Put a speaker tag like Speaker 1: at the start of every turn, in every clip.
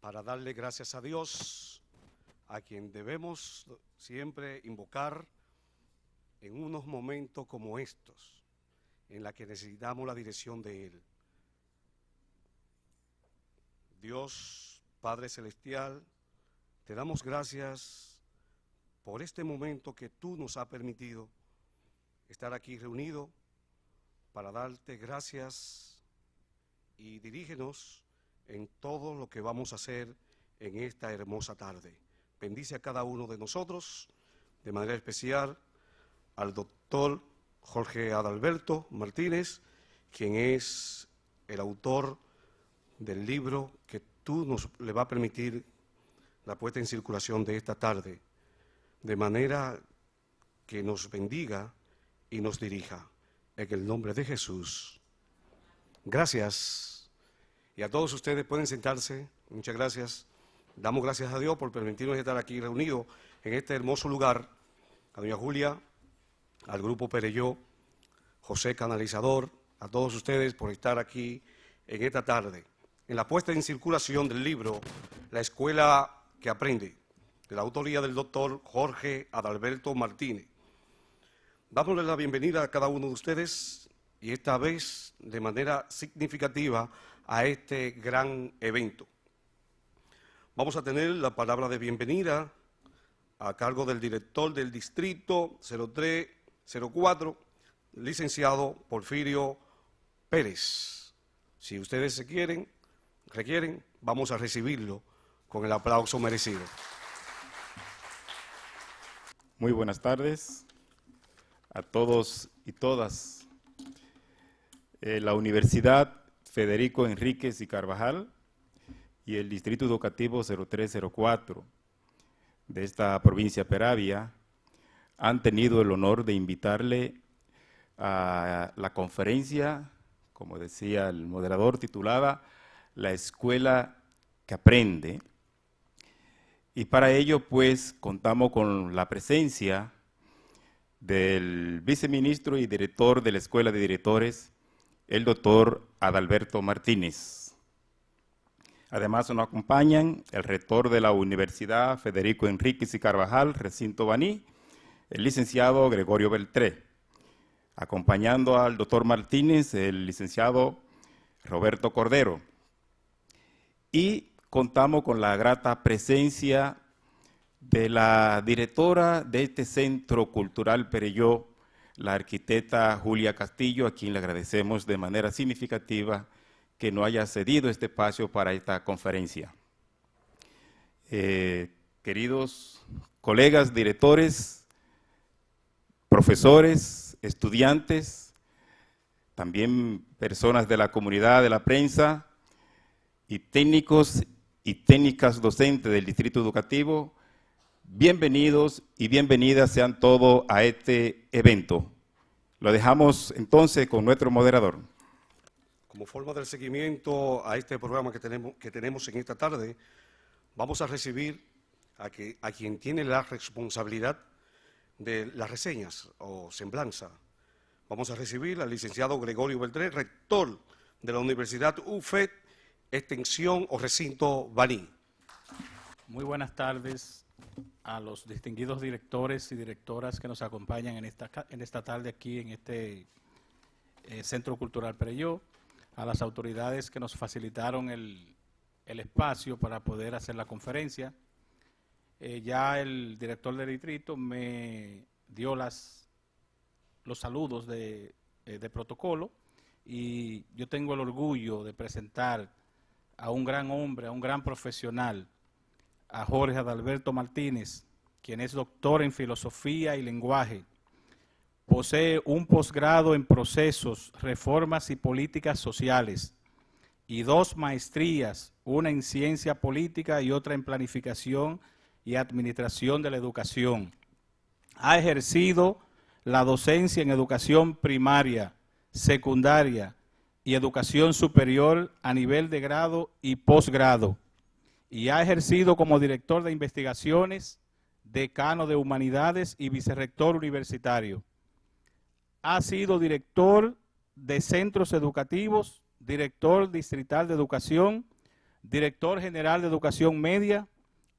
Speaker 1: para darle gracias a Dios, a quien debemos siempre invocar en unos momentos como estos, en la que necesitamos la dirección de Él. Dios, Padre Celestial, te damos gracias por este momento que tú nos has permitido estar aquí reunidos para darte gracias y dirígenos en todo lo que vamos a hacer en esta hermosa tarde. Bendice a cada uno de nosotros, de manera especial al doctor Jorge Adalberto Martínez, quien es el autor del libro que tú le va a permitir la puesta en circulación de esta tarde, de manera que nos bendiga y nos dirija. En el nombre de Jesús. Gracias. Y a todos ustedes pueden sentarse. Muchas gracias. Damos gracias a Dios por permitirnos estar aquí reunidos en este hermoso lugar. A doña Julia, al grupo Pereyó, José Canalizador, a todos ustedes por estar aquí en esta tarde. En la puesta en circulación del libro La Escuela que Aprende, de la autoría del doctor Jorge Adalberto Martínez. Dámosle la bienvenida a cada uno de ustedes y esta vez de manera significativa a este gran evento. Vamos a tener la palabra de bienvenida a cargo del director del distrito 0304, licenciado Porfirio Pérez. Si ustedes requieren, vamos a recibirlo con el aplauso merecido.
Speaker 2: Muy buenas tardes a todos y todas. La Universidad Federico Enríquez y Carvajal y el Distrito Educativo 0304 de esta provincia Peravia han tenido el honor de invitarle a la conferencia, como decía el moderador, titulada La Escuela que Aprende. Y para ello, pues, contamos con la presencia del viceministro y director de la Escuela de Directores, el doctor Adalberto Martínez. Además nos acompañan el rector de la Universidad Federico Enríquez y Carvajal, recinto Baní, el licenciado Gregorio Beltré. Acompañando al doctor Martínez, el licenciado Roberto Cordero. Y contamos con la grata presencia de la directora de este Centro Cultural Pereyó, la arquitecta Julia Castillo, a quien le agradecemos de manera significativa que nos haya cedido este espacio para esta conferencia. Queridos colegas, directores, profesores, estudiantes, también personas de la comunidad de la prensa y técnicos y técnicas docentes del Distrito Educativo, bienvenidos y bienvenidas sean todos a este evento. Lo dejamos entonces con nuestro moderador.
Speaker 1: Como forma del seguimiento a este programa que tenemos en esta tarde, vamos a recibir a quien tiene la responsabilidad de las reseñas o semblanza. Vamos a recibir al licenciado Gregorio Beltré, rector de la Universidad UFED, Extensión o Recinto Baní.
Speaker 3: Muy buenas tardes a los distinguidos directores y directoras que nos acompañan en esta tarde aquí en este Centro Cultural Pereyó, a las autoridades que nos facilitaron el espacio para poder hacer la conferencia. Ya el director del distrito me dio los saludos de protocolo y yo tengo el orgullo de presentar a un gran hombre, a un gran profesional, a Jorge Adalberto Martínez, quien es doctor en Filosofía y Lenguaje. Posee un posgrado en Procesos, Reformas y Políticas Sociales y 2 maestrías, una en Ciencia Política y otra en Planificación y Administración de la Educación. Ha ejercido la docencia en educación primaria, secundaria y educación superior a nivel de grado y posgrado. Y ha ejercido como director de investigaciones, decano de humanidades y vicerrector universitario. Ha sido director de centros educativos, director distrital de educación, director general de Educación Media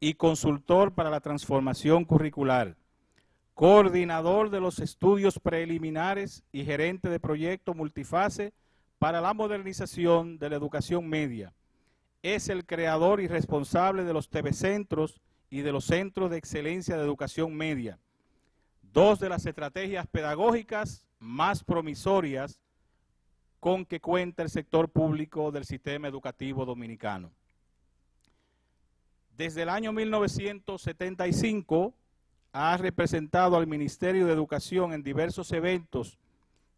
Speaker 3: y consultor para la transformación curricular, coordinador de los estudios preliminares y gerente de proyecto multifase para la modernización de la educación media. Es el creador y responsable de los TV Centros y de los Centros de Excelencia de Educación Media, dos de las estrategias pedagógicas más promisorias con que cuenta el sector público del sistema educativo dominicano. Desde el año 1975 ha representado al Ministerio de Educación en diversos eventos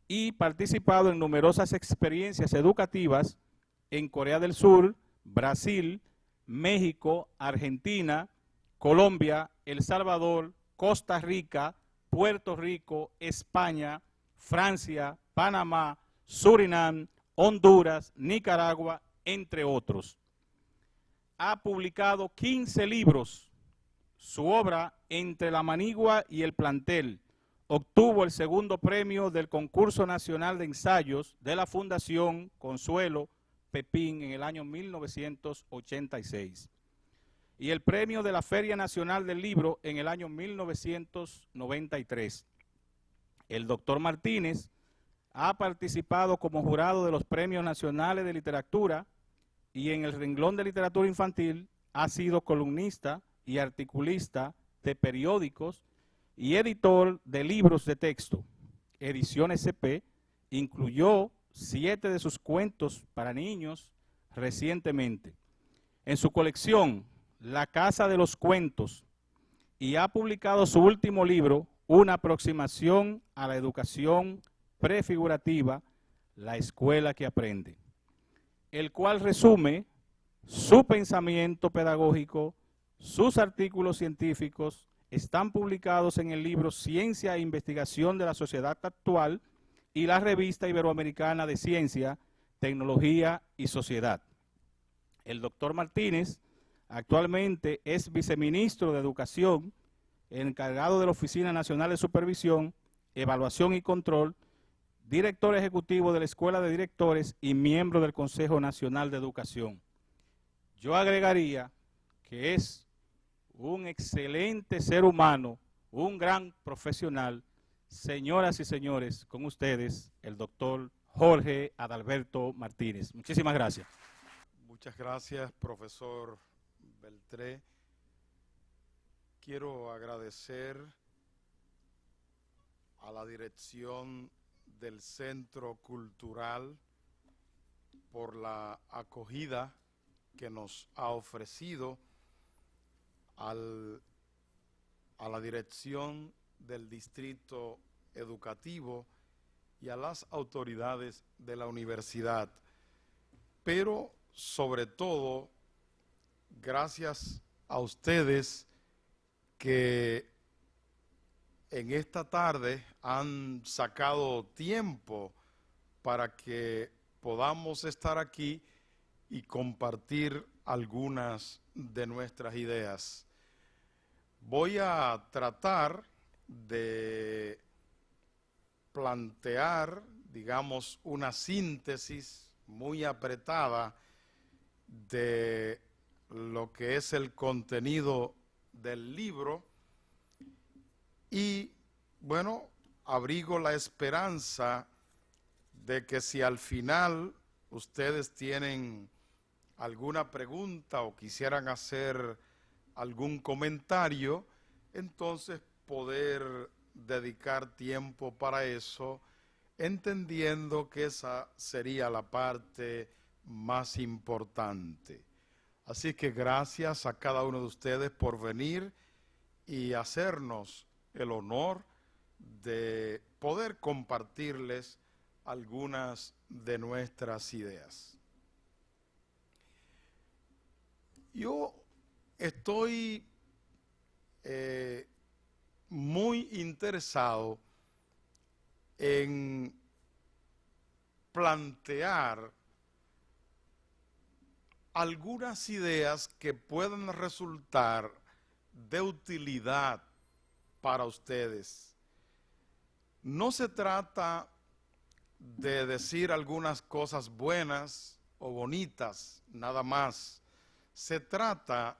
Speaker 3: y participado en numerosas experiencias educativas en Corea del Sur, Brasil, México, Argentina, Colombia, El Salvador, Costa Rica, Puerto Rico, España, Francia, Panamá, Surinam, Honduras, Nicaragua, entre otros. Ha publicado 15 libros. Su obra, Entre la Manigua y el Plantel, obtuvo el segundo premio del Concurso Nacional de Ensayos de la Fundación Consuelo Pepín en el año 1986 y el premio de la Feria Nacional del Libro en el año 1993. El doctor Martínez ha participado como jurado de los Premios Nacionales de Literatura y en el renglón de literatura infantil ha sido columnista y articulista de periódicos y editor de libros de texto. Ediciones CP incluyó 7 de sus cuentos para niños recientemente en su colección La Casa de los Cuentos, y ha publicado su último libro, Una aproximación a la educación prefigurativa, la escuela que aprende, el cual resume su pensamiento pedagógico. Sus artículos científicos están publicados en el libro Ciencia e Investigación de la Sociedad Actual y la Revista Iberoamericana de Ciencia, Tecnología y Sociedad. El doctor Martínez actualmente es viceministro de Educación, encargado de la Oficina Nacional de Supervisión, Evaluación y Control, director ejecutivo de la Escuela de Directores y miembro del Consejo Nacional de Educación. Yo agregaría que es un excelente ser humano, un gran profesional. Señoras y señores, con ustedes, el doctor Jorge Adalberto Martínez. Muchísimas gracias.
Speaker 4: Muchas gracias, profesor Beltré. Quiero agradecer a la dirección del Centro Cultural por la acogida que nos ha ofrecido, a la dirección del Distrito Educativo y a las autoridades de la universidad. Pero sobre todo, gracias a ustedes que en esta tarde han sacado tiempo para que podamos estar aquí y compartir algunas de nuestras ideas. Voy a tratar de plantear, digamos, una síntesis muy apretada de lo que es el contenido del libro y, bueno, abrigo la esperanza de que si al final ustedes tienen alguna pregunta o quisieran hacer algún comentario, entonces poder dedicar tiempo para eso, entendiendo que esa sería la parte más importante. Así que gracias a cada uno de ustedes por venir y hacernos el honor de poder compartirles algunas de nuestras ideas. Yo estoy muy interesado en plantear algunas ideas que puedan resultar de utilidad para ustedes. No se trata de decir algunas cosas buenas o bonitas, nada más, Se trata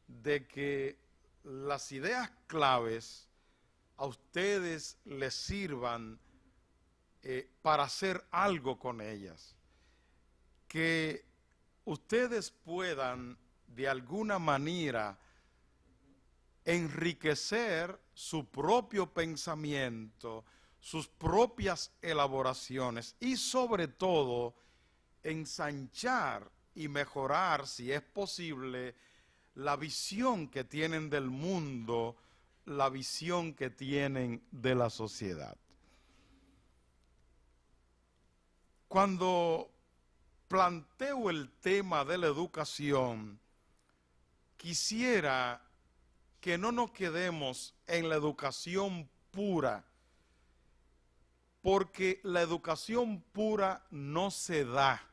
Speaker 4: de que las ideas claves a ustedes les sirvan para hacer algo con ellas, que ustedes puedan de alguna manera enriquecer su propio pensamiento, sus propias elaboraciones y sobre todo ensanchar y mejorar, si es posible, la visión que tienen del mundo, la visión que tienen de la sociedad. Cuando planteo el tema de la educación, quisiera que no nos quedemos en la educación pura, porque la educación pura no se da.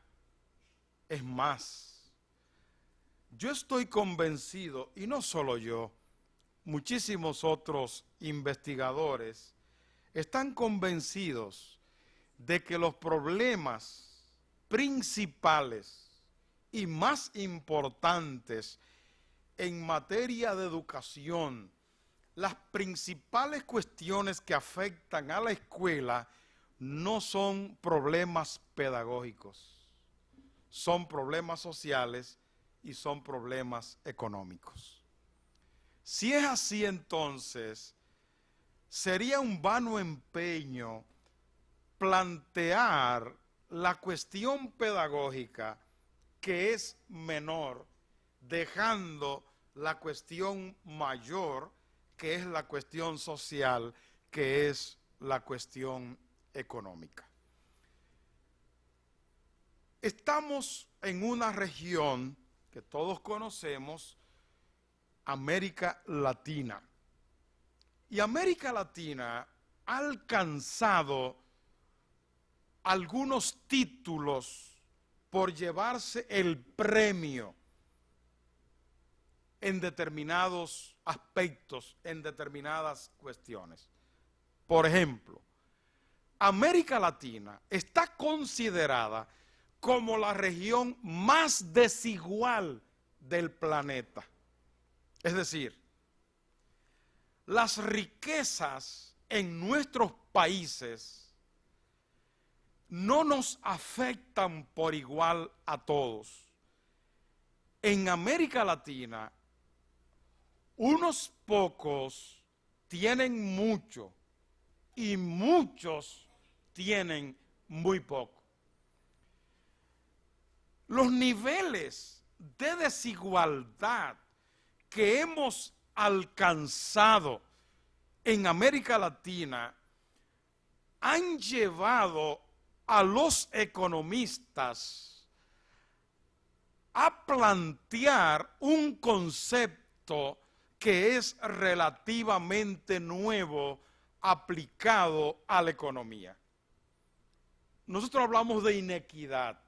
Speaker 4: Es más, yo estoy convencido, y no solo yo, muchísimos otros investigadores están convencidos de que los problemas principales y más importantes en materia de educación, las principales cuestiones que afectan a la escuela no son problemas pedagógicos, son problemas sociales y son problemas económicos. Si es así, entonces, sería un vano empeño plantear la cuestión pedagógica, que es menor, dejando la cuestión mayor, que es la cuestión social, que es la cuestión económica. Estamos en una región que todos conocemos, América Latina. Y América Latina ha alcanzado algunos títulos por llevarse el premio en determinados aspectos, en determinadas cuestiones. Por ejemplo, América Latina está considerada como la región más desigual del planeta. Es decir, las riquezas en nuestros países no nos afectan por igual a todos. En América Latina, unos pocos tienen mucho y muchos tienen muy poco. Los niveles de desigualdad que hemos alcanzado en América Latina han llevado a los economistas a plantear un concepto que es relativamente nuevo aplicado a la economía. Nosotros hablamos de inequidad,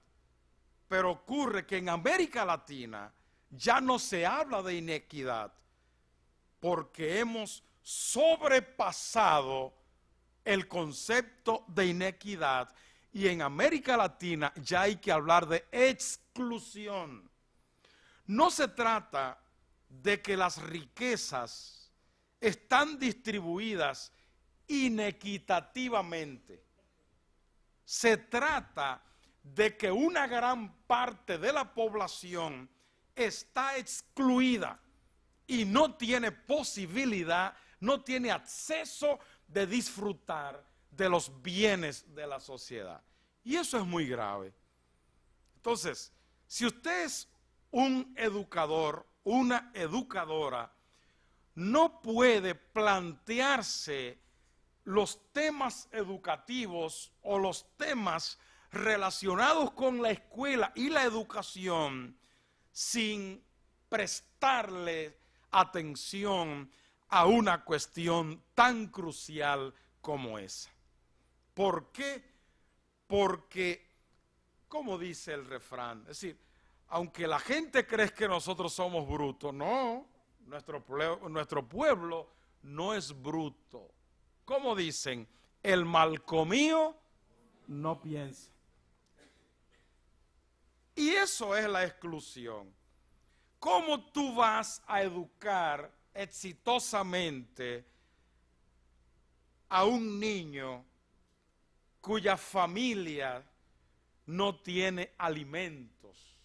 Speaker 4: pero ocurre que en América Latina ya no se habla de inequidad porque hemos sobrepasado el concepto de inequidad y en América Latina ya hay que hablar de exclusión. No se trata de que las riquezas están distribuidas inequitativamente. Se trata de que una gran parte de la población está excluida y no tiene posibilidad, no tiene acceso de disfrutar de los bienes de la sociedad. Y eso es muy grave. Entonces, si usted es un educador, una educadora, no puede plantearse los temas educativos o los temas relacionados con la escuela y la educación sin prestarle atención a una cuestión tan crucial como esa. ¿Por qué? Porque, como dice el refrán, es decir, aunque la gente cree que nosotros somos brutos, no, nuestro pueblo no es bruto. Como dicen, el mal comido no piensa. Y eso es la exclusión. ¿cómo tú vas a educar exitosamente a un niño cuya familia no tiene alimentos,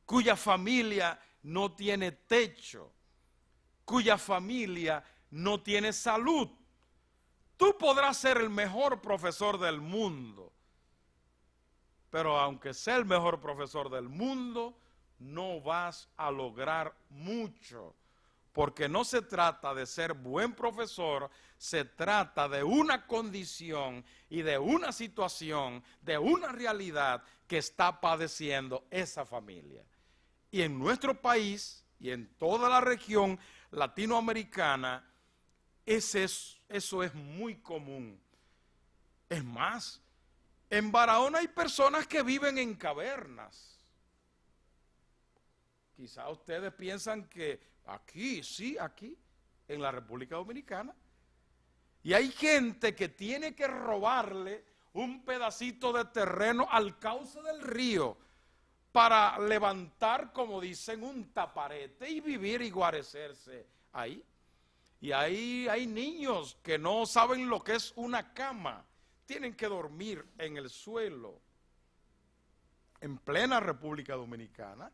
Speaker 4: cuya familia no tiene techo, cuya familia no tiene salud? Tú podrás ser el mejor profesor del mundo, pero aunque sea el mejor profesor del mundo, no vas a lograr mucho, porque no se trata de ser buen profesor, se trata de una condición y de una situación, de una realidad que está padeciendo esa familia. Y en nuestro país y en toda la región latinoamericana, eso es muy común. Es más, en Barahona hay personas que viven en cavernas. Quizá ustedes piensan que aquí, sí, aquí, en la República Dominicana. Y hay gente que tiene que robarle un pedacito de terreno al cauce del río para levantar, como dicen, un taparete y vivir y guarecerse ahí. Y ahí hay niños que no saben lo que es una cama, tienen que dormir en el suelo, en plena República Dominicana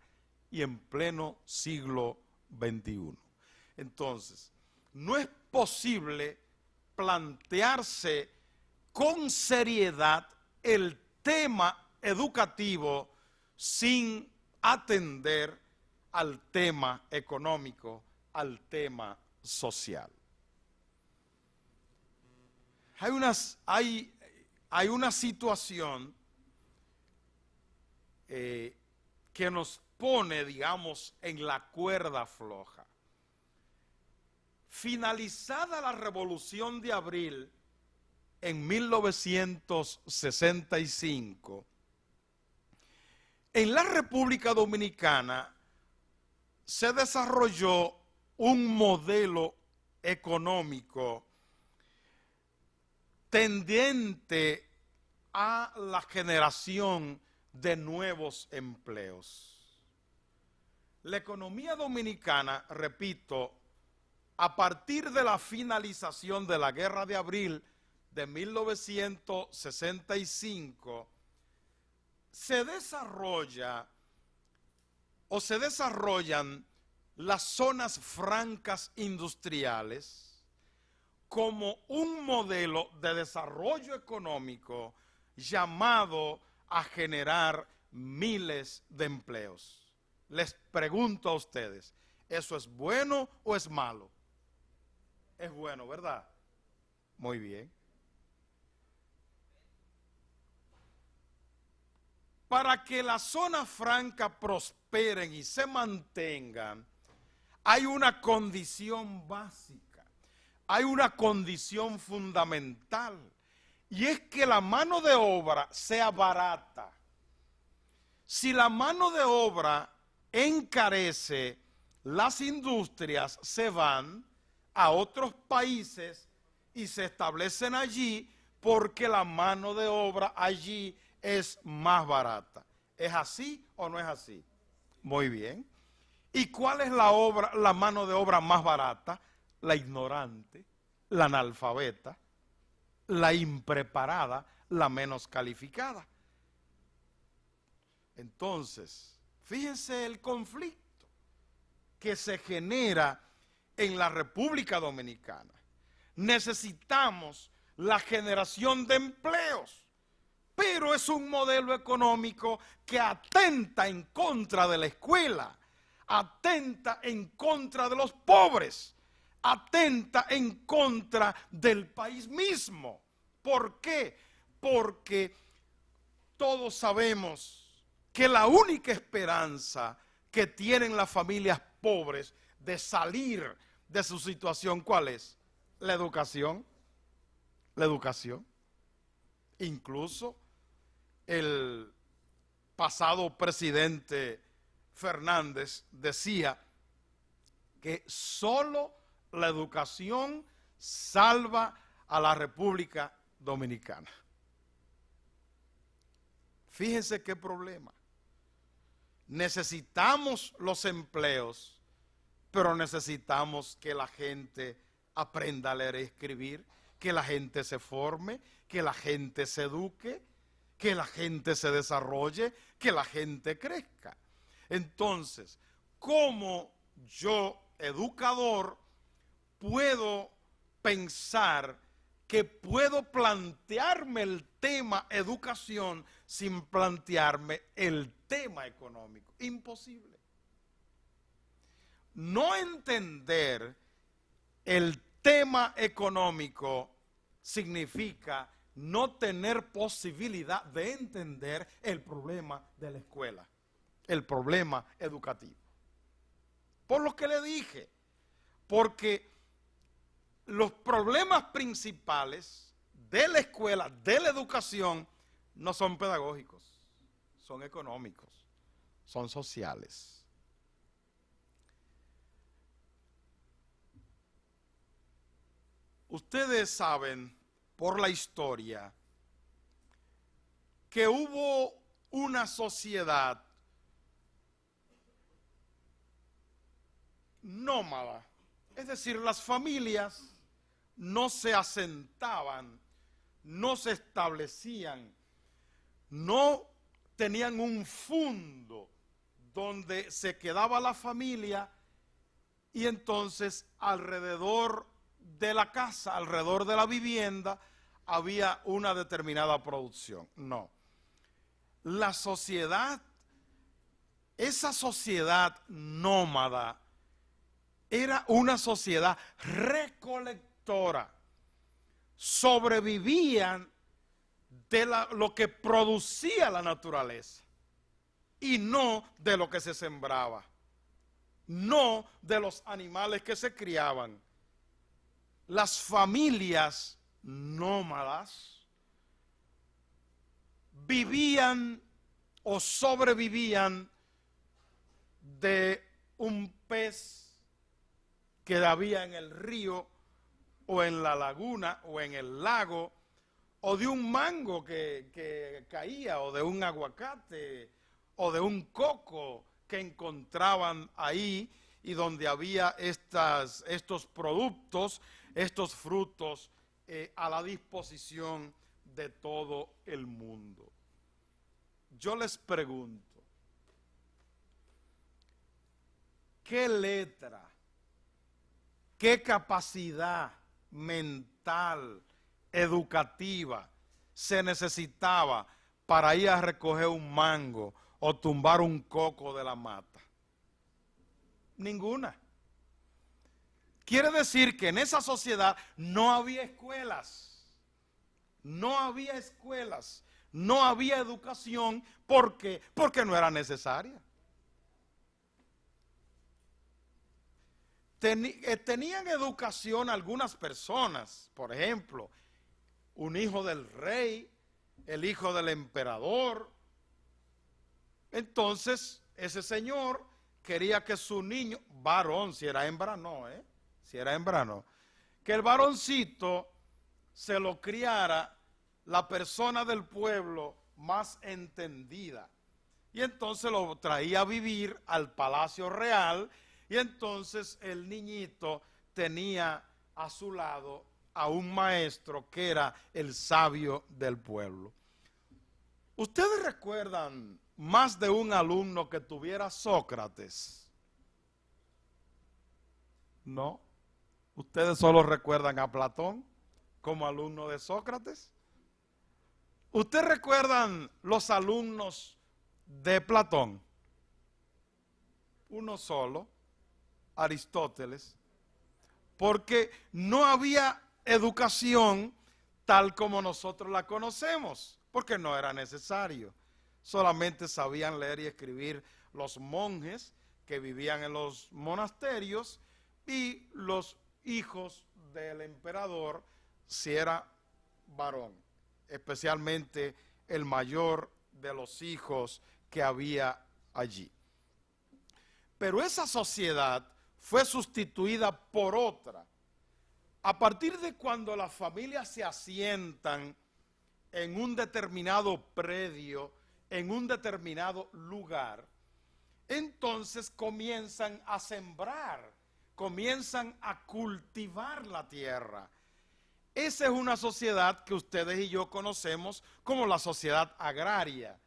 Speaker 4: y en pleno siglo XXI. Entonces, no es posible plantearse con seriedad el tema educativo sin atender al tema económico, al tema social. Hay una situación que nos pone, digamos, en la cuerda floja. Finalizada la Revolución de Abril en 1965, en la República Dominicana se desarrolló un modelo económico tendiente a la generación de nuevos empleos. La economía dominicana, repito, a partir de la finalización de la Guerra de Abril de 1965, se desarrollan las zonas francas industriales como un modelo de desarrollo económico llamado a generar miles de empleos. Les pregunto a ustedes, ¿eso es bueno o es malo? Es bueno, ¿verdad? Muy bien. Para que las zonas francas prosperen y se mantengan, hay una condición básica, hay una condición fundamental, y es que la mano de obra sea barata. Si la mano de obra encarece, las industrias se van a otros países y se establecen allí porque la mano de obra allí es más barata. ¿Es así o no es así? Muy bien. ¿Y cuál es la mano de obra más barata? La ignorante, la analfabeta, la impreparada, la menos calificada. Entonces, fíjense el conflicto que se genera en la República Dominicana. Necesitamos la generación de empleos, pero es un modelo económico que atenta en contra de la escuela, atenta en contra de los pobres, atenta en contra del país mismo. ¿Por qué? Porque todos sabemos que la única esperanza que tienen las familias pobres de salir de su situación, ¿cuál es? La educación. La educación. Incluso el pasado presidente Fernández decía que solo la educación salva a la República Dominicana. Fíjense qué problema. necesitamos los empleos, pero necesitamos que la gente aprenda a leer y escribir, que la gente se forme, que la gente se eduque, que la gente se desarrolle, que la gente crezca. Entonces, ¿cómo yo, educador, puedo pensar que puedo plantearme el tema educación sin plantearme el tema económico? Imposible. No entender el tema económico significa no tener posibilidad de entender el problema de la escuela, el problema educativo. Por lo que le dije, porque los problemas principales de la escuela, de la educación, no son pedagógicos, son económicos, son sociales. Ustedes saben por la historia que hubo una sociedad nómada, es decir, las familias no se asentaban, no se establecían, no tenían un fondo donde se quedaba la familia y entonces alrededor de la casa, alrededor de la vivienda, había una determinada producción. No. La sociedad, esa sociedad nómada, era una sociedad recolectora. Sobrevivían de lo que producía la naturaleza y no de lo que se sembraba, no de los animales que se criaban. Las familias nómadas vivían o sobrevivían de un pez que había en el río o en la laguna o en el lago, o de un mango que caía, o de un aguacate o de un coco que encontraban ahí y donde había estos productos, estos frutos a la disposición de todo el mundo. Yo les pregunto, ¿qué letra, qué capacidad mental, educativa se necesitaba para ir a recoger un mango o tumbar un coco de la mata? Ninguna. Quiere decir que en esa sociedad no había escuelas, no había escuelas, no había educación, porque no era necesaria. Tenían educación algunas personas, por ejemplo, un hijo del rey, el hijo del emperador. Entonces, ese señor quería que su niño, varón, si era hembra no, si era hembra no, que el varoncito se lo criara la persona del pueblo más entendida. Y entonces lo traía a vivir al palacio real, y entonces el niñito tenía a su lado a un maestro que era el sabio del pueblo. ¿Ustedes recuerdan más de un alumno que tuviera Sócrates? No. ¿Ustedes solo recuerdan a Platón como alumno de Sócrates? ¿Ustedes recuerdan los alumnos de Platón? Uno solo, Aristóteles, porque no había educación tal como nosotros la conocemos, porque no era necesario. Solamente sabían leer y escribir los monjes que vivían en los monasterios y los hijos del emperador, si era varón, especialmente el mayor de los hijos que había allí. Pero esa sociedad fue sustituida por otra. A partir de cuando las familias se asientan en un determinado predio, en un determinado lugar, entonces comienzan a sembrar, comienzan a cultivar la tierra. Esa es una sociedad que ustedes y yo conocemos como la sociedad agraria,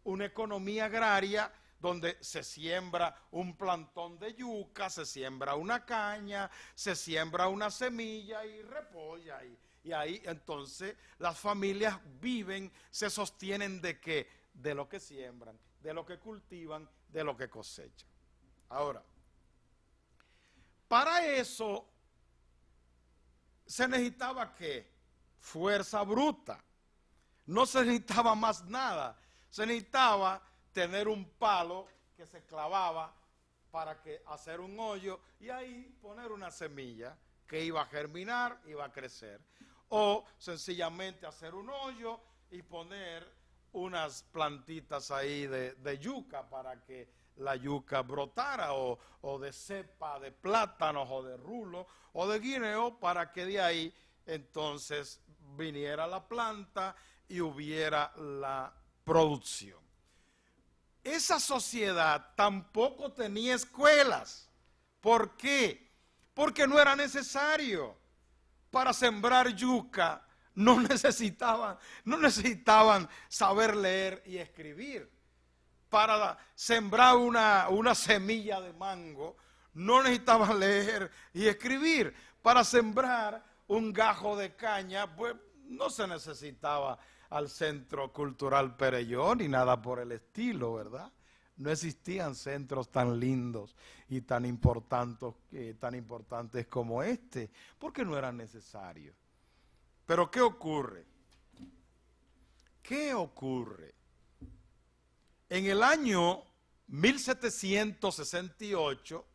Speaker 4: una economía agraria donde se siembra un plantón de yuca, se siembra una caña, se siembra una semilla y repolla. Y ahí entonces las familias viven, se sostienen ¿de qué? De lo que siembran, de lo que cultivan, de lo que cosechan. Ahora, para eso se necesitaba ¿qué? Fuerza bruta. No se necesitaba más nada. Se necesitaba tener un palo que se clavaba para hacer un hoyo y ahí poner una semilla que iba a germinar, iba a crecer. O sencillamente hacer un hoyo y poner unas plantitas ahí de yuca para que la yuca brotara, o de cepa de plátanos o de rulo o de guineo, para que de ahí entonces viniera la planta y hubiera la producción. Esa sociedad tampoco tenía escuelas. ¿Por qué? Porque no era necesario. Para sembrar yuca no necesitaban saber leer y escribir. Para sembrar una semilla de mango no necesitaban leer y escribir. Para sembrar un gajo de caña, pues no se necesitaba al Centro Cultural Perelló ni nada por el estilo, ¿verdad? No existían centros tan lindos y tan importantes como este, porque no eran necesarios. Pero ¿qué ocurre? ¿Qué ocurre? En el año 1768,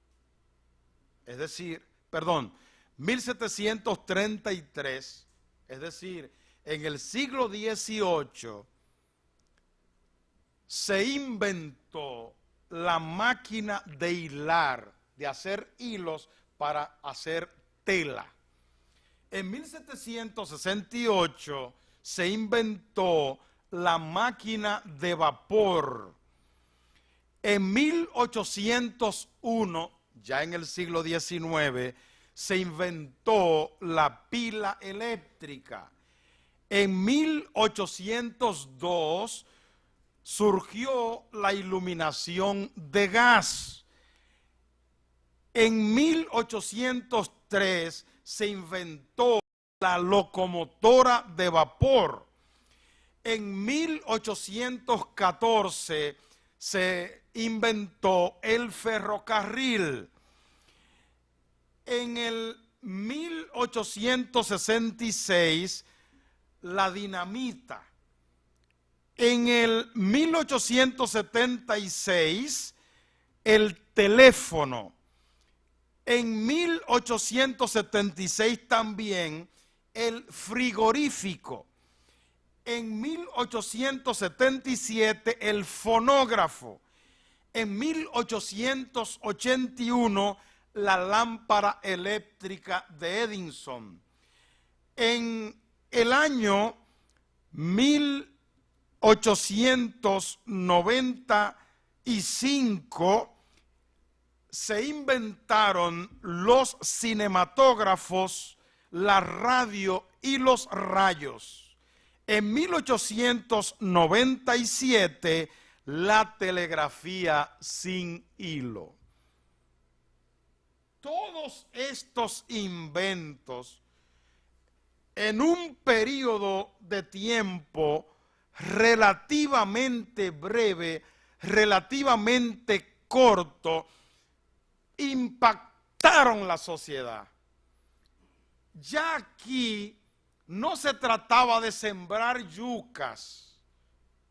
Speaker 4: 1733, es decir, en el siglo XVIII, se inventó la máquina de hilar, de hacer hilos para hacer tela. En 1768 se inventó la máquina de vapor. En 1801, ya en el siglo XIX, se inventó la pila eléctrica. En 1802 surgió la iluminación de gas. En 1803 se inventó la locomotora de vapor. En 1814 se inventó el ferrocarril. En el 1866 la dinamita. En el 1876 el teléfono. En 1876 también el frigorífico. En 1877 el fonógrafo. En 1881 la lámpara eléctrica de Edison. En el año 1895 se inventaron los cinematógrafos, la radio y los rayos. En 1897 la telegrafía sin hilo. Todos estos inventos en un periodo de tiempo relativamente breve, relativamente corto, impactaron la sociedad. Ya aquí no se trataba de sembrar yucas,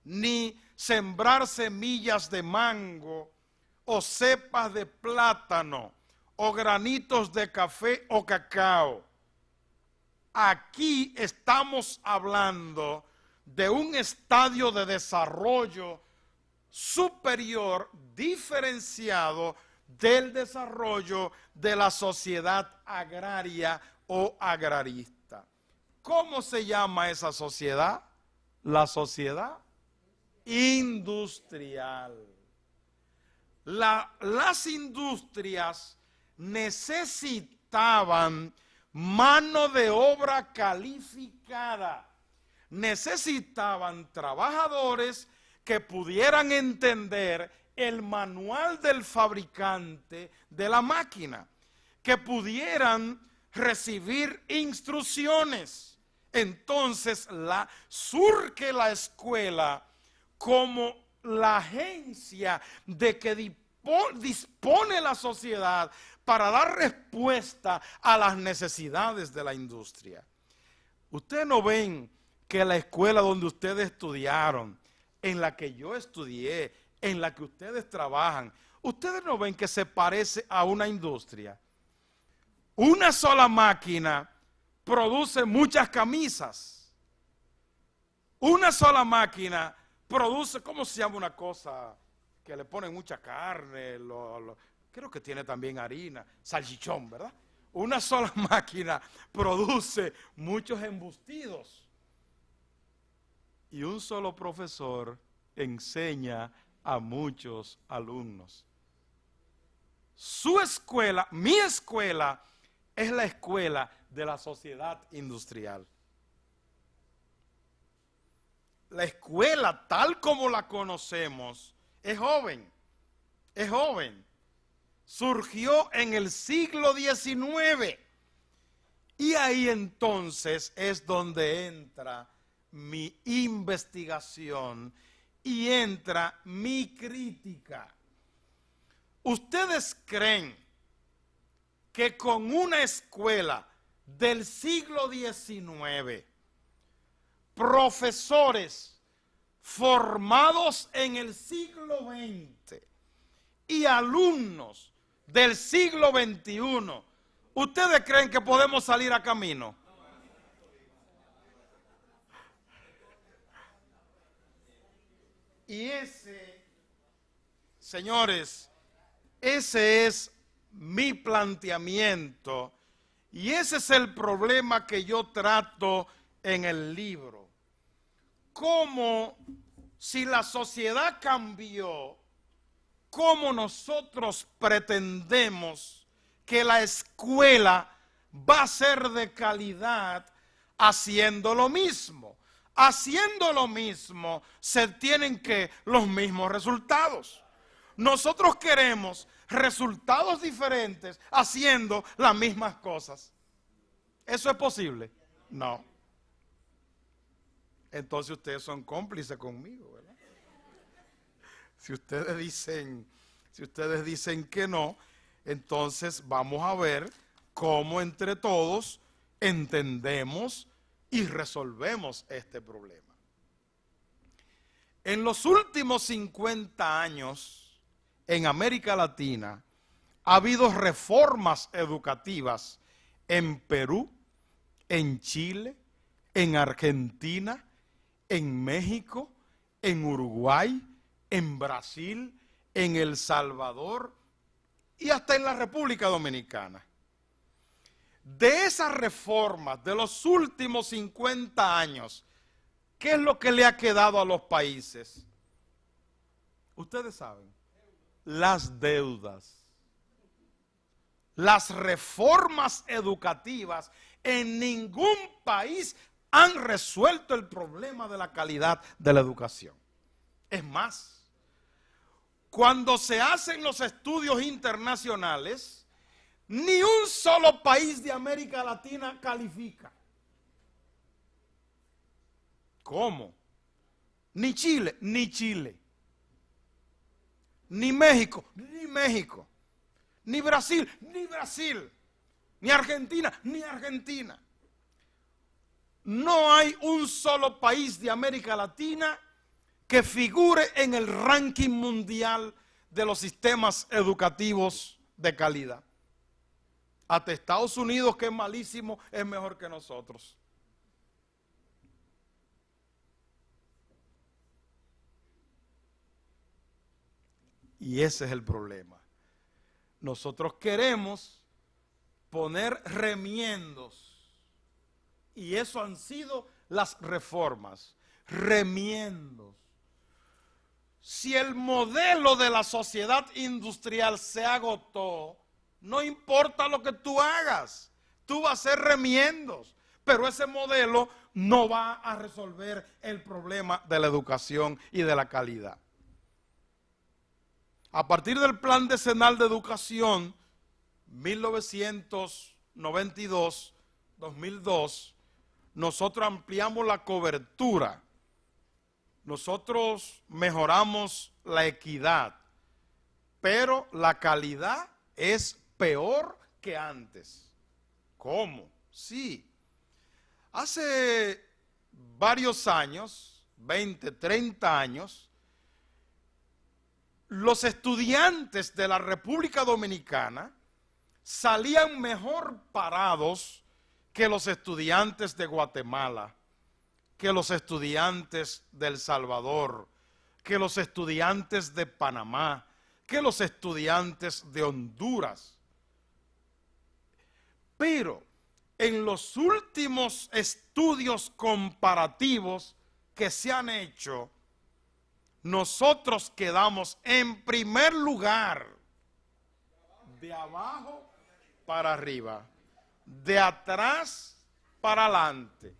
Speaker 4: ni sembrar semillas de mango, o cepas de plátano, o granitos de café o cacao. Aquí estamos hablando de un estadio de desarrollo superior, diferenciado del desarrollo de la sociedad agraria o agrarista. ¿Cómo se llama esa sociedad? La sociedad industrial. las industrias necesitaban mano de obra calificada, necesitaban trabajadores que pudieran entender el manual del fabricante de la máquina, que pudieran recibir instrucciones. Entonces surge la escuela como la agencia de que dispone la sociedad para dar respuesta a las necesidades de la industria. Ustedes no ven que la escuela donde ustedes estudiaron, en la que yo estudié, en la que ustedes trabajan, ustedes no ven que se parece a una industria. Una sola máquina produce muchas camisas. Una sola máquina produce, ¿cómo se llama una cosa? Que le ponen mucha carne, creo que tiene también harina, salchichón, ¿verdad? Una sola máquina produce muchos embustidos. Y un solo profesor enseña a muchos alumnos. Su escuela, mi escuela, es la escuela de la sociedad industrial. La escuela tal como la conocemos es joven, es joven. Surgió en el siglo XIX y ahí entonces es donde entra mi investigación y entra mi crítica. ¿Ustedes creen que con una escuela del siglo XIX, profesores formados en el siglo XX y alumnos del siglo XXI, ustedes creen que podemos salir a camino? Y señores, ese es mi planteamiento y ese es el problema que yo trato en el libro. Cómo, si la sociedad cambió, cómo nosotros pretendemos que la escuela va a ser de calidad haciendo lo mismo. Haciendo lo mismo se tienen que los mismos resultados. Nosotros queremos resultados diferentes haciendo las mismas cosas. ¿Eso es posible? No. Entonces ustedes son cómplices conmigo, ¿verdad? Si ustedes dicen que no, entonces vamos a ver cómo entre todos entendemos y resolvemos este problema. En los últimos 50 años, en América Latina, ha habido reformas educativas en Perú, en Chile, en Argentina, en México, en Uruguay, en Brasil, en El Salvador y hasta en la República Dominicana. De esas reformas de los últimos 50 años, ¿qué es lo que le ha quedado a los países? Ustedes saben, las deudas. Las reformas educativas en ningún país han resuelto el problema de la calidad de la educación. Es más, cuando se hacen los estudios internacionales, ni un solo país de América Latina califica. ¿Cómo? Ni Chile, ni Chile. Ni México, ni México. Ni Brasil, ni Brasil. Ni Argentina, ni Argentina. No hay un solo país de América Latina que figure en el ranking mundial de los sistemas educativos de calidad. Hasta Estados Unidos, que es malísimo, es mejor que nosotros. Y ese es el problema. Nosotros queremos poner remiendos. Y eso han sido las reformas. Remiendos. si el modelo de la sociedad industrial se agotó, no importa lo que tú hagas, tú vas a hacer remiendos, pero ese modelo no va a resolver el problema de la educación y de la calidad. A partir del Plan Decenal de Educación 1992-2002, nosotros ampliamos la cobertura, nosotros mejoramos la equidad, pero la calidad es peor que antes. ¿Cómo? Sí. Hace varios años, 20, 30 años, los estudiantes de la República Dominicana salían mejor parados que los estudiantes de Guatemala, que los estudiantes de El Salvador, que los estudiantes de Panamá, que los estudiantes de Honduras. Pero en los últimos estudios comparativos que se han hecho, nosotros quedamos en primer lugar, de abajo para arriba, de atrás para adelante.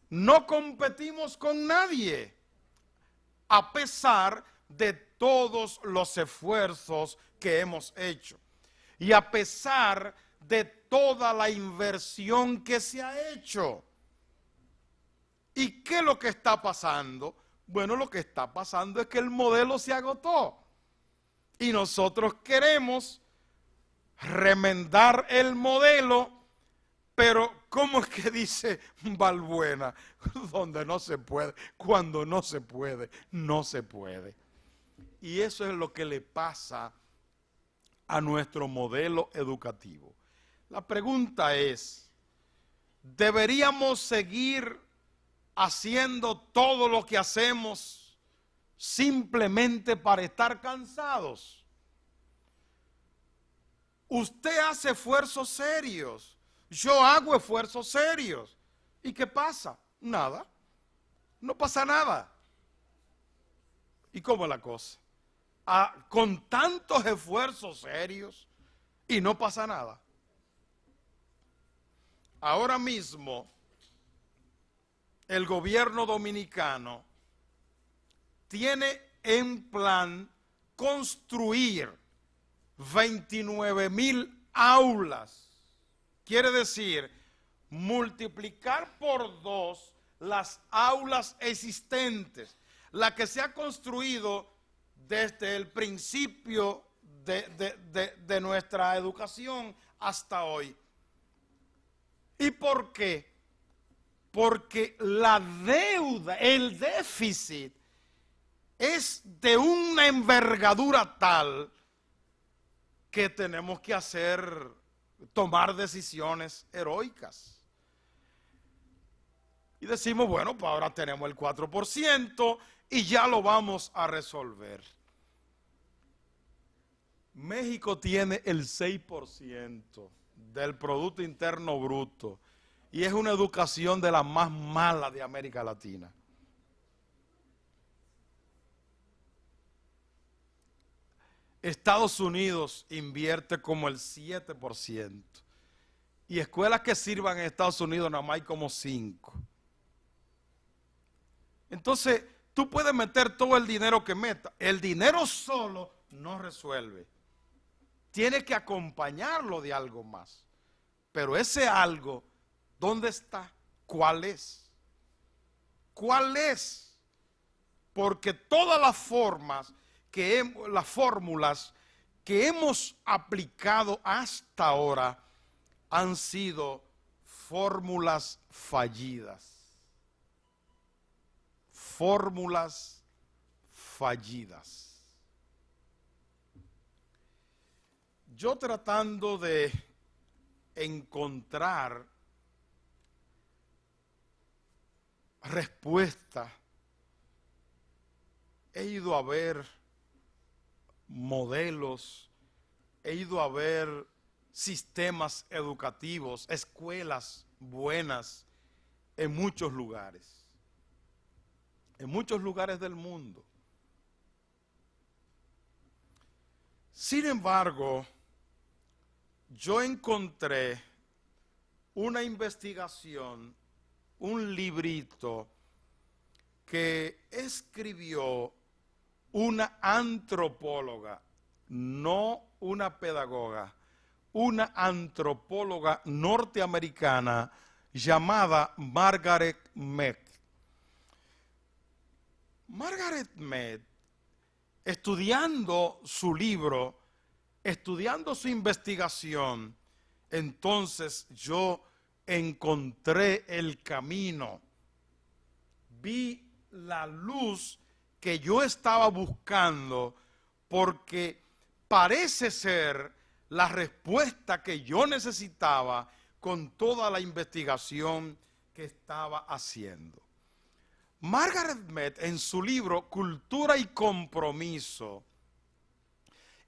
Speaker 4: No competimos con nadie, a pesar de todos los esfuerzos que hemos hecho y a pesar de toda la inversión que se ha hecho. ¿Y qué es lo que está pasando? Bueno, lo que está pasando es que el modelo se agotó y nosotros queremos remendar el modelo, pero ¿cómo es que dice Balbuena? Donde no se puede, cuando no se puede, no se puede. Y eso es lo que le pasa a nuestro modelo educativo. La pregunta es, ¿deberíamos seguir haciendo todo lo que hacemos simplemente para estar cansados? Usted hace esfuerzos serios, yo hago esfuerzos serios. ¿Y qué pasa? Nada, no pasa nada. ¿Y cómo es la cosa? Con tantos esfuerzos serios y no pasa nada. Ahora mismo, el gobierno dominicano tiene en plan construir 29,000 aulas. Quiere decir, multiplicar por 2 las aulas existentes, la que se ha construido desde el principio de nuestra educación hasta hoy. ¿Y por qué? Porque la deuda, el déficit, es de una envergadura tal que tenemos que tomar decisiones heroicas. Y decimos, bueno, pues ahora tenemos el 4% y ya lo vamos a resolver. México tiene el 6% del Producto Interno Bruto y es una educación de las más malas de América Latina. Estados Unidos invierte como el 7% y escuelas que sirvan en Estados Unidos nada más hay como 5. Entonces, tú puedes meter todo el dinero que metas, el dinero solo no resuelve. Tiene que acompañarlo de algo más. Pero ese algo, ¿dónde está? ¿Cuál es? ¿Cuál es? Porque todas las fórmulas que hemos aplicado hasta ahora han sido fórmulas fallidas. Fórmulas fallidas. Yo tratando de encontrar respuesta, he ido a ver modelos, he ido a ver sistemas educativos, escuelas buenas en muchos lugares del mundo. Sin embargo, yo encontré una investigación, un librito que escribió una antropóloga, no una pedagoga, una antropóloga norteamericana llamada Margaret Mead. Margaret Mead, estudiando su libro, estudiando su investigación, entonces yo encontré el camino, vi la luz que yo estaba buscando, porque parece ser la respuesta que yo necesitaba con toda la investigación que estaba haciendo. Margaret Mead, en su libro Cultura y Compromiso,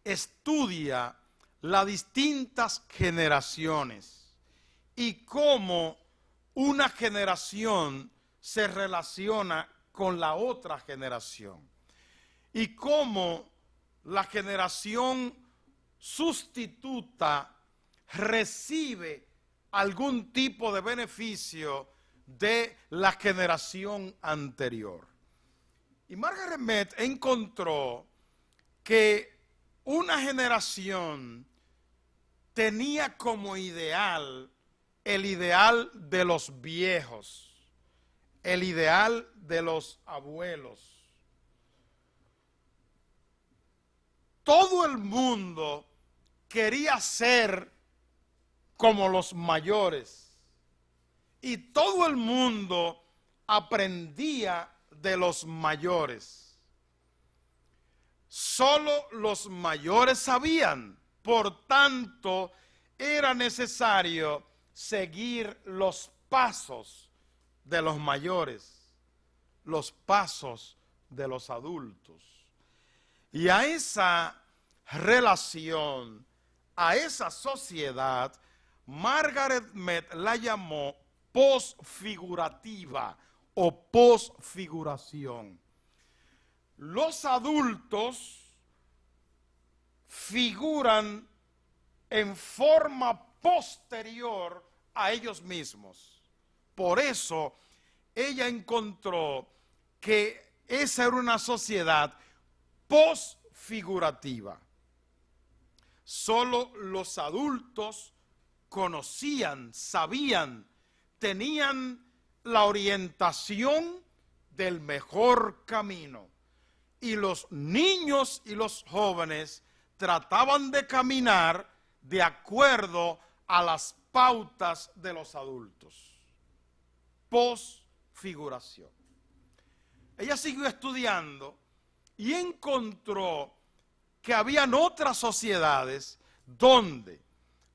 Speaker 4: estudia las distintas generaciones y cómo una generación se relaciona con la otra generación y cómo la generación sustituta recibe algún tipo de beneficio de la generación anterior. Y Margaret Mead encontró que una generación tenía como ideal el ideal de los viejos, el ideal de los abuelos. Todo el mundo quería ser como los mayores y todo el mundo aprendía de los mayores. Solo los mayores sabían, por tanto, era necesario seguir los pasos de los mayores, los pasos de los adultos. Y a esa relación, a esa sociedad, Margaret Mead la llamó posfigurativa o posfiguración. Los adultos figuran en forma posterior a ellos mismos. Por eso ella encontró que esa era una sociedad posfigurativa. Solo los adultos conocían, sabían, tenían la orientación del mejor camino. Y los niños y los jóvenes trataban de caminar de acuerdo a las pautas de los adultos. Posfiguración. Ella siguió estudiando y encontró que habían otras sociedades donde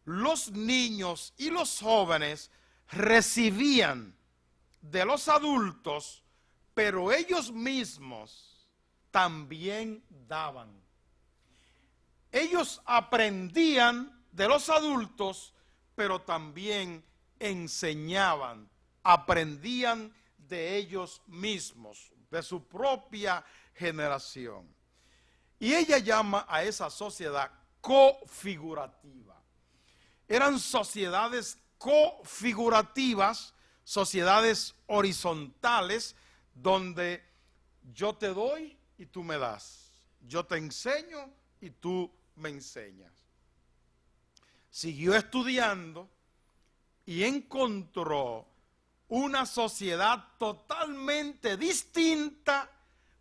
Speaker 4: los niños y los jóvenes recibían de los adultos, pero ellos mismos también daban. Ellos aprendían de los adultos, pero también enseñaban, aprendían de ellos mismos, de su propia generación. Y ella llama a esa sociedad cofigurativa. Eran sociedades cofigurativas, sociedades horizontales, donde yo te doy y tú me das. Yo te enseño y tú me enseñas. Siguió estudiando y encontró una sociedad totalmente distinta,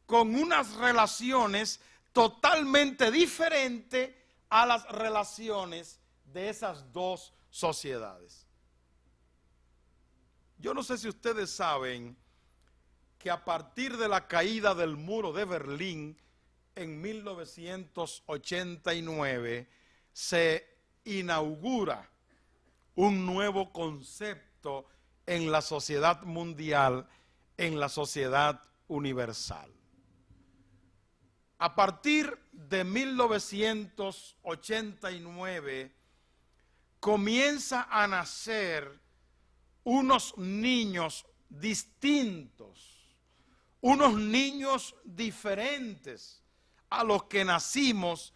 Speaker 4: con unas relaciones totalmente diferentes a las relaciones de esas dos sociedades. Yo no sé si ustedes saben que a partir de la caída del muro de Berlín en 1989 se inaugura un nuevo concepto en la sociedad mundial, en la sociedad universal. A partir de 1989 comienza a nacer unos niños distintos, unos niños diferentes a los que nacimos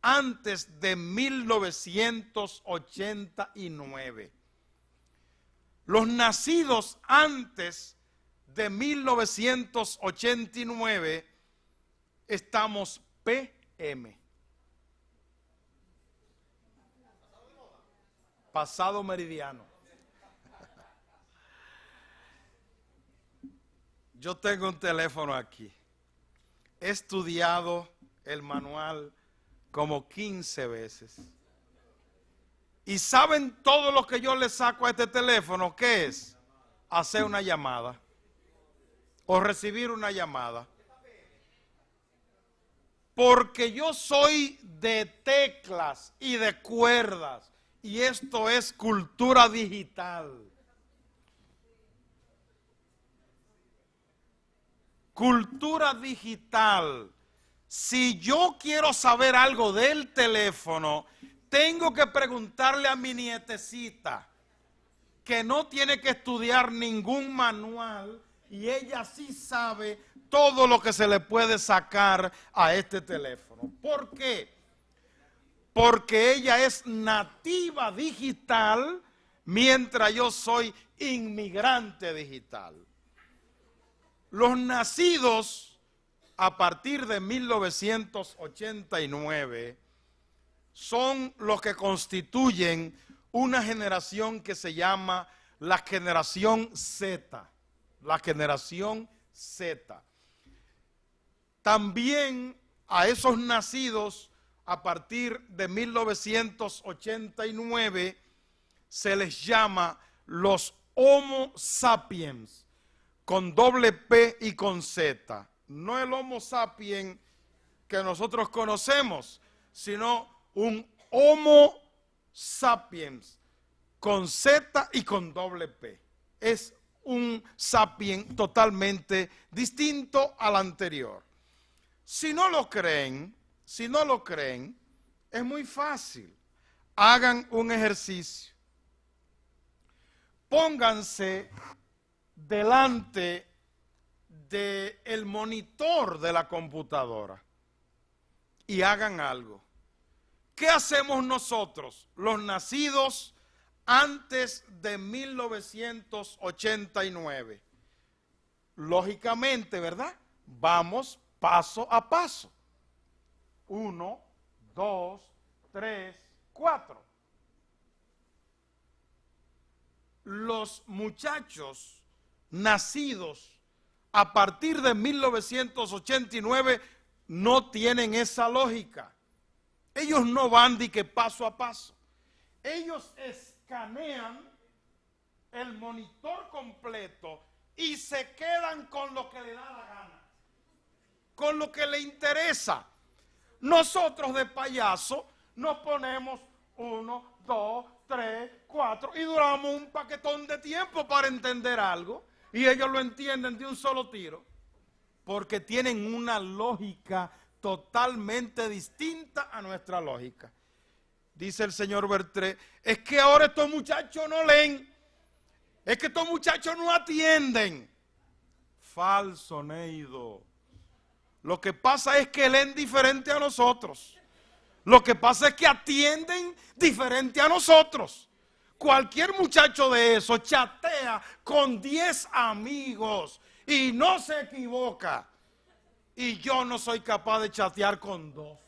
Speaker 4: antes de 1989. Los nacidos antes de 1989 estamos PM. Pasado meridiano. Yo tengo un teléfono aquí. He estudiado el manual como 15 veces. ¿Y saben todo lo que yo le saco a este teléfono? ¿Qué es? Hacer una llamada o recibir una llamada. Porque yo soy de teclas y de cuerdas y esto es cultura digital. Cultura digital. Si yo quiero saber algo del teléfono, tengo que preguntarle a mi nietecita, que no tiene que estudiar ningún manual, y ella sí sabe todo lo que se le puede sacar a este teléfono. ¿Por qué? Porque ella es nativa digital, mientras yo soy inmigrante digital. Los nacidos a partir de 1989 son los que constituyen una generación que se llama la generación Z. La generación Z. También a esos nacidos a partir de 1989 se les llama los Homo sapiens, con doble P y con Z. No el Homo sapiens que nosotros conocemos, sino un Homo sapiens con Z y con doble P. Es un sapiens totalmente distinto al anterior. Si no lo creen, es muy fácil. Hagan un ejercicio. Pónganse delante del monitor de la computadora y hagan algo. ¿Qué hacemos nosotros, los nacidos antes de 1989? Lógicamente, ¿verdad? Vamos paso a paso. 1, 2, 3, 4. Los muchachos nacidos a partir de 1989 no tienen esa lógica. Ellos no van de que paso a paso. Ellos escanean el monitor completo y se quedan con lo que le da la gana, con lo que le interesa. Nosotros de payaso nos ponemos 1, 2, 3, 4 y duramos un paquetón de tiempo para entender algo y ellos lo entienden de un solo tiro porque tienen una lógica totalmente distinta a nuestra lógica. Dice el señor Bertré, es que ahora estos muchachos no leen, es que estos muchachos no atienden. Falso, Neido. Lo que pasa es que leen diferente a nosotros. Lo que pasa es que atienden diferente a nosotros. Cualquier muchacho de eso chatea con 10 amigos y no se equivoca. Y yo no soy capaz de chatear con 2.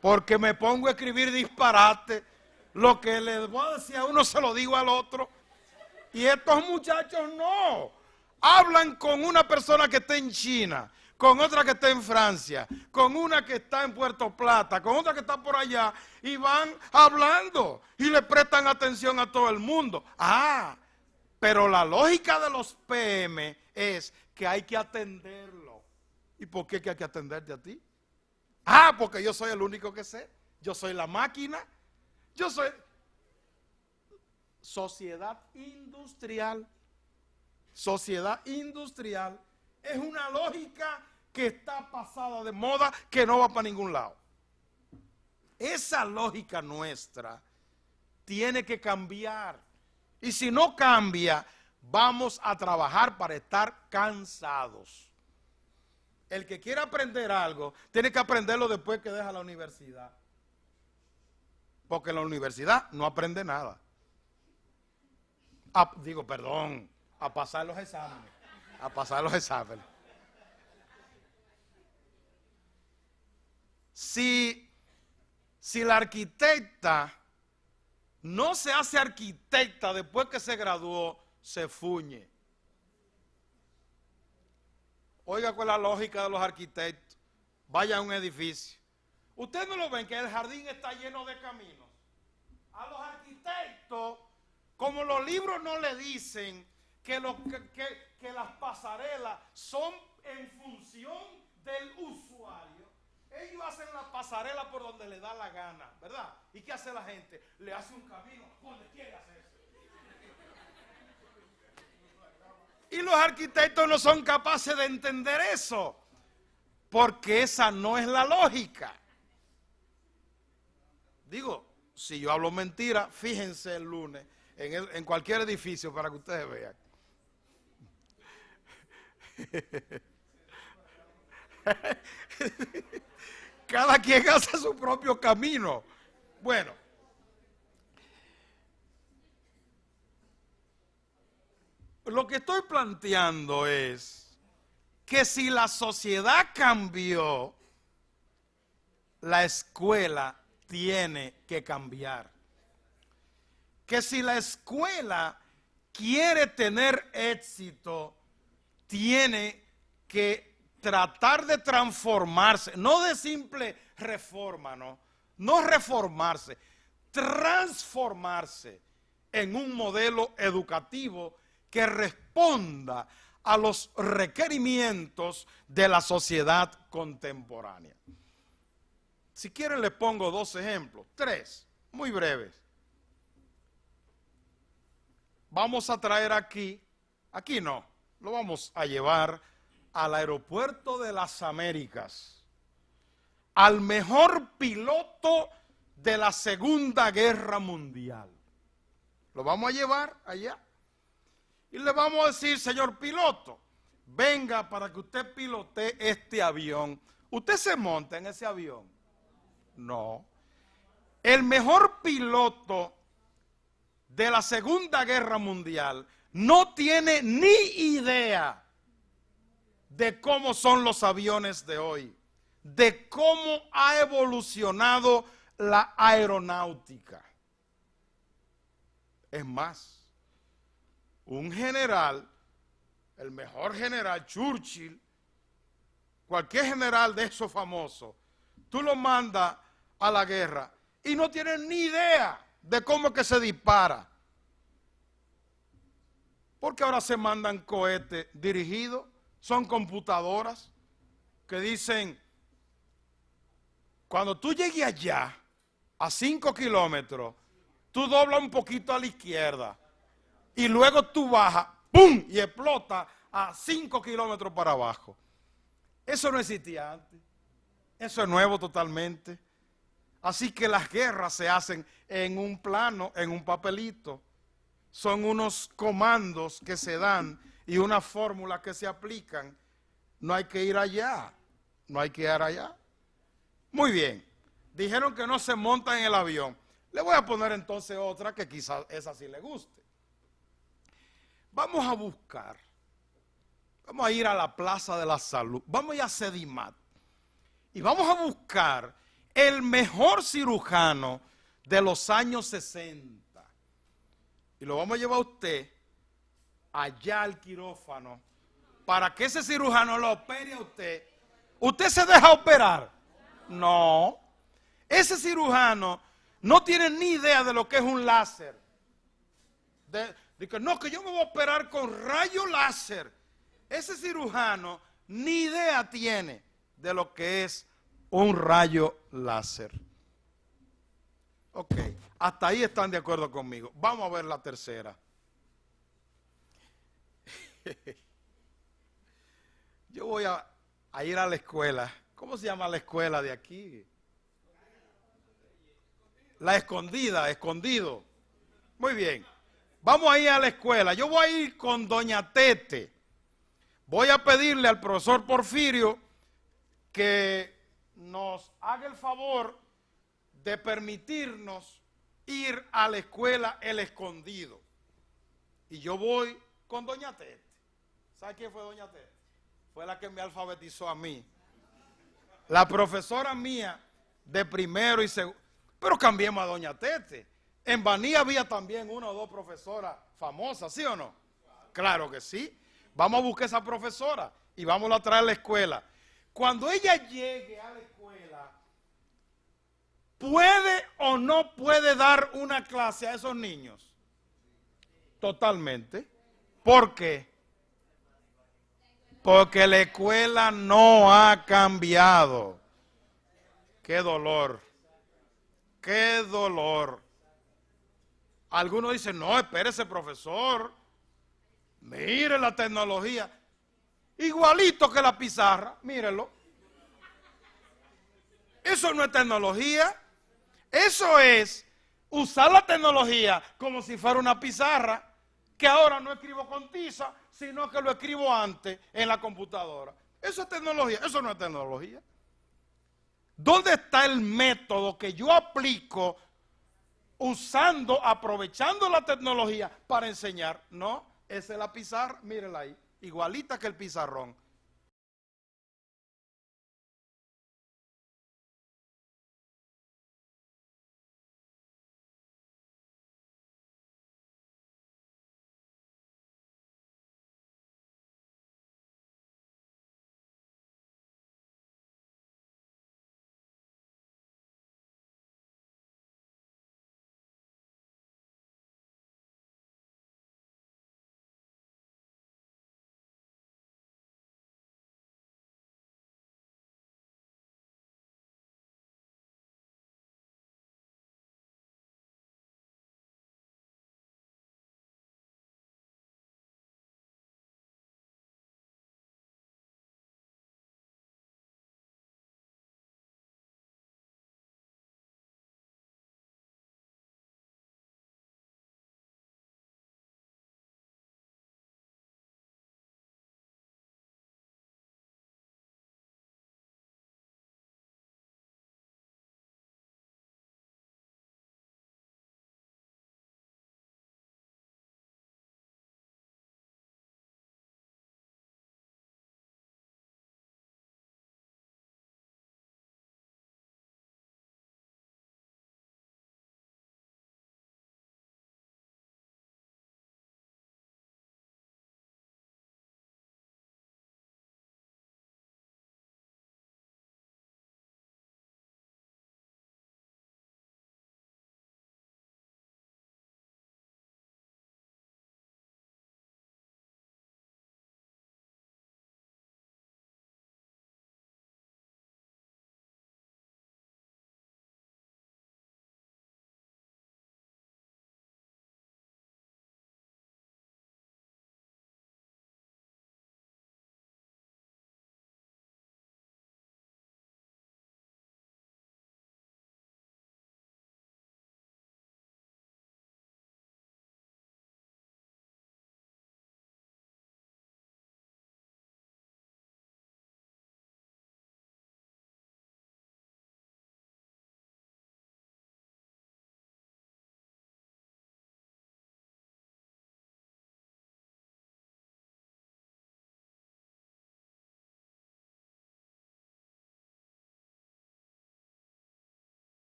Speaker 4: Porque me pongo a escribir disparate. Lo que les voy a decir a uno se lo digo al otro. Y estos muchachos no. Hablan con una persona que está en China, con otra que está en Francia, con una que está en Puerto Plata, con otra que está por allá, y van hablando y le prestan atención a todo el mundo. Pero la lógica de los PM es que hay que atenderlo. ¿Y por qué hay que atenderte a ti? Porque yo soy el único que sé. Yo soy la máquina. Yo soy sociedad industrial. Sociedad industrial es una lógica que está pasada de moda, que no va para ningún lado. Esa lógica nuestra tiene que cambiar. Y si no cambia, vamos a trabajar para estar cansados. el que quiere aprender algo, tiene que aprenderlo después que deja la universidad. Porque en la universidad no aprende nada. A pasar los exámenes. A pasar los exámenes. Si la arquitecta no se hace arquitecta después que se graduó, se fuñe. Oiga, con la lógica de los arquitectos, vaya a un edificio. Ustedes no lo ven que el jardín está lleno de caminos. A los arquitectos, como los libros no le dicen que las pasarelas son en función del usuario, ellos hacen la pasarela por donde le da la gana, ¿verdad? ¿Y qué hace la gente? Le hace un camino donde quiere hacerse. Y los arquitectos no son capaces de entender eso, porque esa no es la lógica. Digo, si yo hablo mentira, fíjense el lunes en cualquier edificio para que ustedes vean. Cada quien hace su propio camino. Bueno, lo que estoy planteando es que si la sociedad cambió, la escuela tiene que cambiar. Que si la escuela quiere tener éxito, tiene que tratar de transformarse, no de simple reforma, no reformarse, transformarse en un modelo educativo que responda a los requerimientos de la sociedad contemporánea. Si quieren les pongo 2 ejemplos, 3, muy breves. Vamos a traer aquí no, lo vamos a llevar al aeropuerto de las Américas, al mejor piloto de la Segunda Guerra Mundial. Lo vamos a llevar allá y le vamos a decir, señor piloto, venga para que usted pilotee este avión. ¿Usted se monta en ese avión? No. El mejor piloto de la Segunda Guerra Mundial no tiene ni idea de cómo son los aviones de hoy, de cómo ha evolucionado la aeronáutica. Es más, un general, el mejor general, Churchill, cualquier general de esos famosos, tú lo mandas a la guerra y no tiene ni idea de cómo es que se dispara. Porque ahora se mandan cohetes dirigidos, son computadoras que dicen, cuando tú llegues allá, a 5 kilómetros, tú doblas un poquito a la izquierda y luego tú bajas, ¡pum!, y explota a 5 kilómetros para abajo. Eso no existía antes. Eso es nuevo totalmente. Así que las guerras se hacen en un plano, en un papelito. Son unos comandos que se dan y unas fórmulas que se aplican. No hay que ir allá. No hay que ir allá. Muy bien. Dijeron que no se montan en el avión. Le voy a poner entonces otra que quizás esa sí le guste. Vamos a buscar. Vamos a ir a la Plaza de la Salud. Vamos a ir a Sedimat. Y vamos a buscar el mejor cirujano de los años 60. Y lo vamos a llevar a usted allá al quirófano para que ese cirujano lo opere a usted. ¿Usted se deja operar? No. Ese cirujano no tiene ni idea de lo que es un láser. De que no, que yo me voy a operar con rayo láser. Ese cirujano ni idea tiene de lo que es un rayo láser. Ok, hasta ahí están de acuerdo conmigo. Vamos a ver la tercera. Yo voy a ir a la escuela. ¿Cómo se llama la escuela de aquí? La Escondida, Escondido. Muy bien. Vamos a ir a la escuela. Yo voy a ir con doña Tete. Voy a pedirle al profesor Porfirio que nos haga el favor de permitirnos ir a la escuela El Escondido. Y yo voy con doña Tete. ¿Sabe quién fue doña Tete? Fue la que me alfabetizó a mí. La profesora mía de primero y segundo. Pero cambiemos a doña Tete. En Baní había también una o dos profesoras famosas, ¿sí o no? Claro que sí. Vamos a buscar esa profesora y vamos a traer a la escuela. Cuando ella llegue a la escuela, ¿puede o no puede dar una clase a esos niños? Totalmente. ¿Por qué? Porque la escuela no ha cambiado. ¡Qué dolor! ¡Qué dolor! Algunos dicen, no, espérese, profesor. Mire la tecnología. Igualito que la pizarra, mírelo. Eso no es tecnología. Eso es usar la tecnología como si fuera una pizarra, que ahora no escribo con tiza, sino que lo escribo antes en la computadora. Eso es tecnología, eso no es tecnología. ¿Dónde está el método que yo aplico aprovechando la tecnología para enseñar? No, esa es la pizarra, mírela ahí, igualita que el pizarrón.